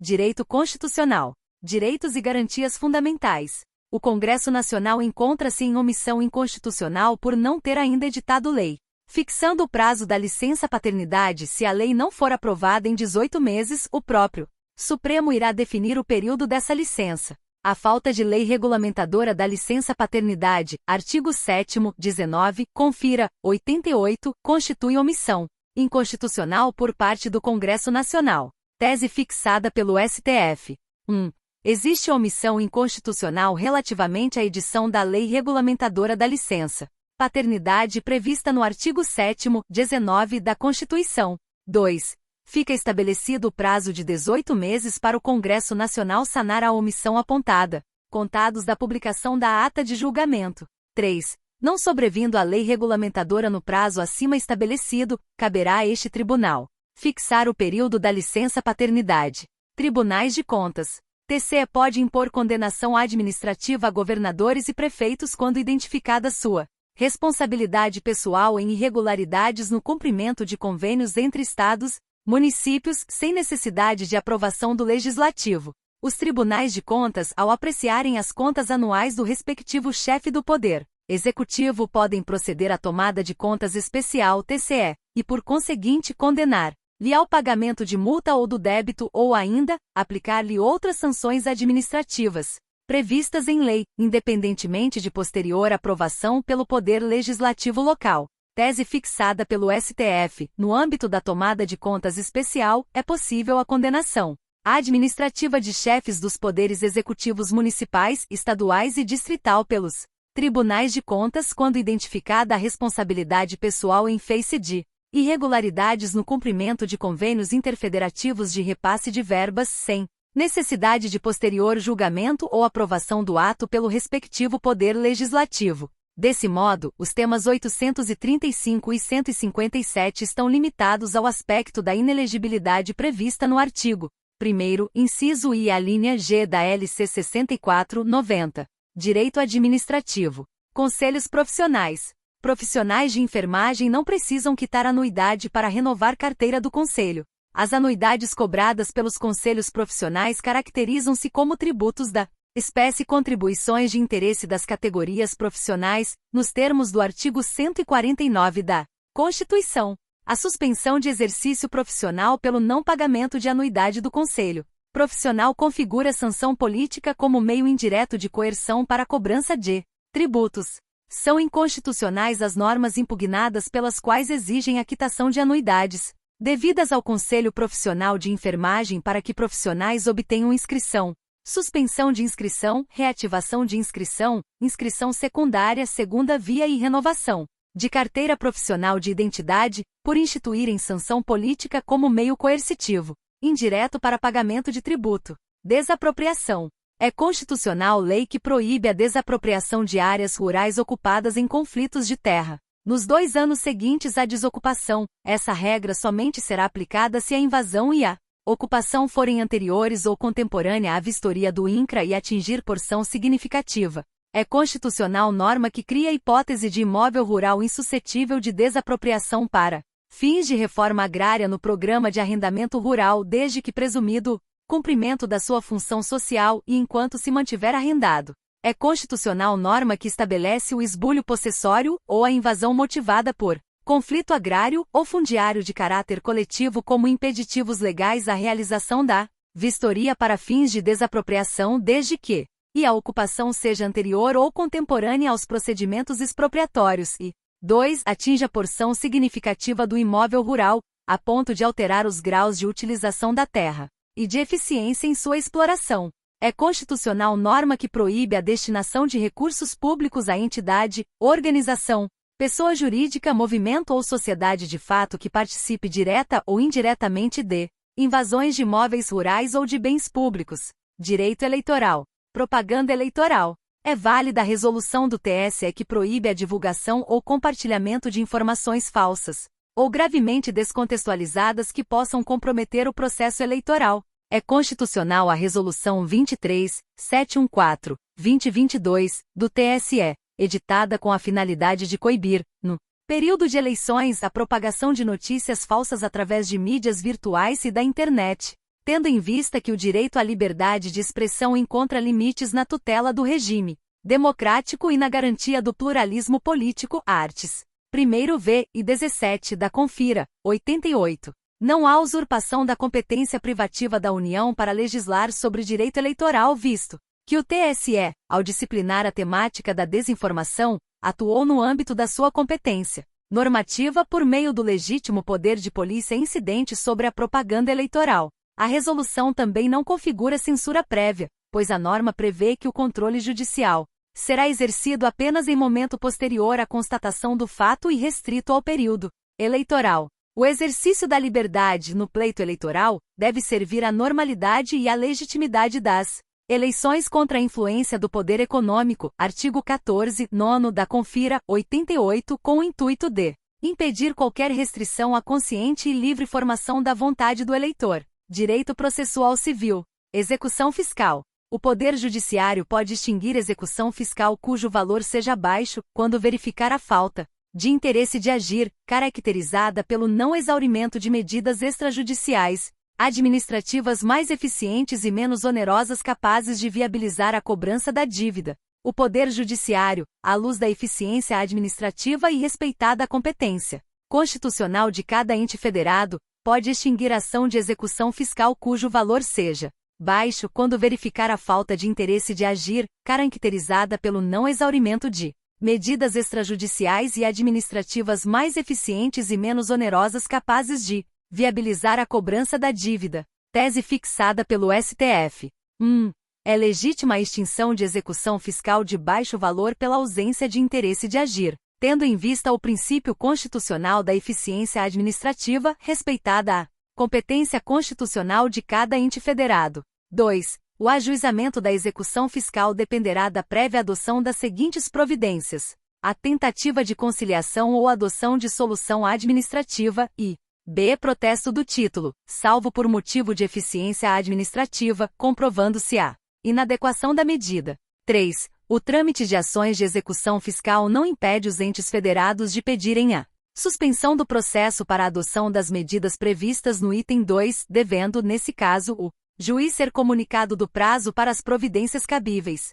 Direito Constitucional. Direitos e garantias fundamentais. O Congresso Nacional encontra-se em omissão inconstitucional por não ter ainda editado lei, fixando o prazo da licença-paternidade se a lei não for aprovada em 18 meses, o próprio Supremo irá definir o período dessa licença. A falta de lei regulamentadora da licença-paternidade, artigo 7º, 19, confira, 88, constitui omissão inconstitucional por parte do Congresso Nacional. Tese fixada pelo STF. 1. Existe omissão inconstitucional relativamente à edição da lei regulamentadora da licença paternidade prevista no artigo 7º, 19 da Constituição. 2. Fica estabelecido o prazo de 18 meses para o Congresso Nacional sanar a omissão apontada, contados da publicação da ata de julgamento. 3. Não sobrevindo a lei regulamentadora no prazo acima estabelecido, caberá a este tribunal fixar o período da licença-paternidade. Tribunais de Contas. TCE pode impor condenação administrativa a governadores e prefeitos quando identificada sua responsabilidade pessoal em irregularidades no cumprimento de convênios entre estados, municípios, sem necessidade de aprovação do Legislativo. Os tribunais de contas, ao apreciarem as contas anuais do respectivo chefe do Poder Executivo, podem proceder à tomada de contas especial TCE, e por conseguinte condenar-lhe ao pagamento de multa ou do débito ou ainda, aplicar-lhe outras sanções administrativas, previstas em lei, independentemente de posterior aprovação pelo Poder Legislativo local. Tese fixada pelo STF, no âmbito da tomada de contas especial, é possível a condenação administrativa de chefes dos poderes executivos municipais, estaduais e distrital pelos tribunais de contas quando identificada a responsabilidade pessoal em face de irregularidades no cumprimento de convênios interfederativos de repasse de verbas sem necessidade de posterior julgamento ou aprovação do ato pelo respectivo Poder Legislativo. Desse modo, os temas 835 e 157 estão limitados ao aspecto da inelegibilidade prevista no artigo 1º, inciso I, a linha G da LC 64/90. Direito Administrativo. Conselhos profissionais. Profissionais de enfermagem não precisam quitar anuidade para renovar carteira do conselho. As anuidades cobradas pelos conselhos profissionais caracterizam-se como tributos da espécie contribuições de interesse das categorias profissionais, nos termos do artigo 149 da Constituição. A suspensão de exercício profissional pelo não pagamento de anuidade do conselho profissional configura sanção política como meio indireto de coerção para a cobrança de tributos. São inconstitucionais as normas impugnadas pelas quais exigem a quitação de anuidades devidas ao Conselho Profissional de Enfermagem para que profissionais obtenham inscrição, suspensão de inscrição, reativação de inscrição, inscrição secundária, segunda via e renovação de carteira profissional de identidade, por instituírem sanção política como meio coercitivo indireto para pagamento de tributo. Desapropriação. É constitucional lei que proíbe a desapropriação de áreas rurais ocupadas em conflitos de terra. Nos 2 anos seguintes à desocupação, essa regra somente será aplicada se a invasão e a ocupação forem anteriores ou contemporânea à vistoria do INCRA e atingir porção significativa. É constitucional norma que cria a hipótese de imóvel rural insuscetível de desapropriação para fins de reforma agrária no programa de arrendamento rural desde que presumido cumprimento da sua função social e enquanto se mantiver arrendado. É constitucional norma que estabelece o esbulho possessório ou a invasão motivada por conflito agrário ou fundiário de caráter coletivo como impeditivos legais à realização da vistoria para fins de desapropriação desde que a ocupação seja anterior ou contemporânea aos procedimentos expropriatórios e 2. Atinja porção significativa do imóvel rural, a ponto de alterar os graus de utilização da terra e de eficiência em sua exploração. É constitucional norma que proíbe a destinação de recursos públicos à entidade, organização, pessoa jurídica, movimento ou sociedade de fato que participe direta ou indiretamente de invasões de imóveis rurais ou de bens públicos. Direito eleitoral. Propaganda eleitoral. É válida a resolução do TSE que proíbe a divulgação ou compartilhamento de informações falsas ou gravemente descontextualizadas que possam comprometer o processo eleitoral. É constitucional a Resolução 23.714/2022, do TSE, editada com a finalidade de coibir, no período de eleições, a propagação de notícias falsas através de mídias virtuais e da internet. tendo em vista que o direito à liberdade de expressão encontra limites na tutela do regime democrático e na garantia do pluralismo político, arts. 1º v. e 17 da Confira, 88. Não há usurpação da competência privativa da União para legislar sobre direito eleitoral, visto que o TSE, ao disciplinar a temática da desinformação, atuou no âmbito da sua competência normativa por meio do legítimo poder de polícia incidente sobre a propaganda eleitoral. A resolução também não configura censura prévia, pois a norma prevê que o controle judicial será exercido apenas em momento posterior à constatação do fato e restrito ao período eleitoral. O exercício da liberdade no pleito eleitoral deve servir à normalidade e à legitimidade das eleições contra a influência do poder econômico, artigo 14, 9 da Confira, 88, com o intuito de impedir qualquer restrição à consciente e livre formação da vontade do eleitor. Direito processual civil. Execução fiscal. O Poder Judiciário pode extinguir execução fiscal cujo valor seja baixo, quando verificar a falta de interesse de agir, caracterizada pelo não exaurimento de medidas extrajudiciais, administrativas mais eficientes e menos onerosas capazes de viabilizar a cobrança da dívida. O Poder Judiciário, à luz da eficiência administrativa e respeitada a competência constitucional de cada ente federado, pode extinguir ação de execução fiscal cujo valor seja baixo quando verificar a falta de interesse de agir, caracterizada pelo não exaurimento de medidas extrajudiciais e administrativas mais eficientes e menos onerosas capazes de viabilizar a cobrança da dívida. Tese fixada pelo STF. 1. É legítima a extinção de execução fiscal de baixo valor pela ausência de interesse de agir, tendo em vista o princípio constitucional da eficiência administrativa, respeitada a competência constitucional de cada ente federado. 2. O ajuizamento da execução fiscal dependerá da prévia adoção das seguintes providências: a tentativa de conciliação ou adoção de solução administrativa e b. Protesto do título, salvo por motivo de eficiência administrativa, comprovando-se a inadequação da medida. 3. O trâmite de ações de execução fiscal não impede os entes federados de pedirem a suspensão do processo para a adoção das medidas previstas no item 2, devendo, nesse caso, o juiz ser comunicado do prazo para as providências cabíveis.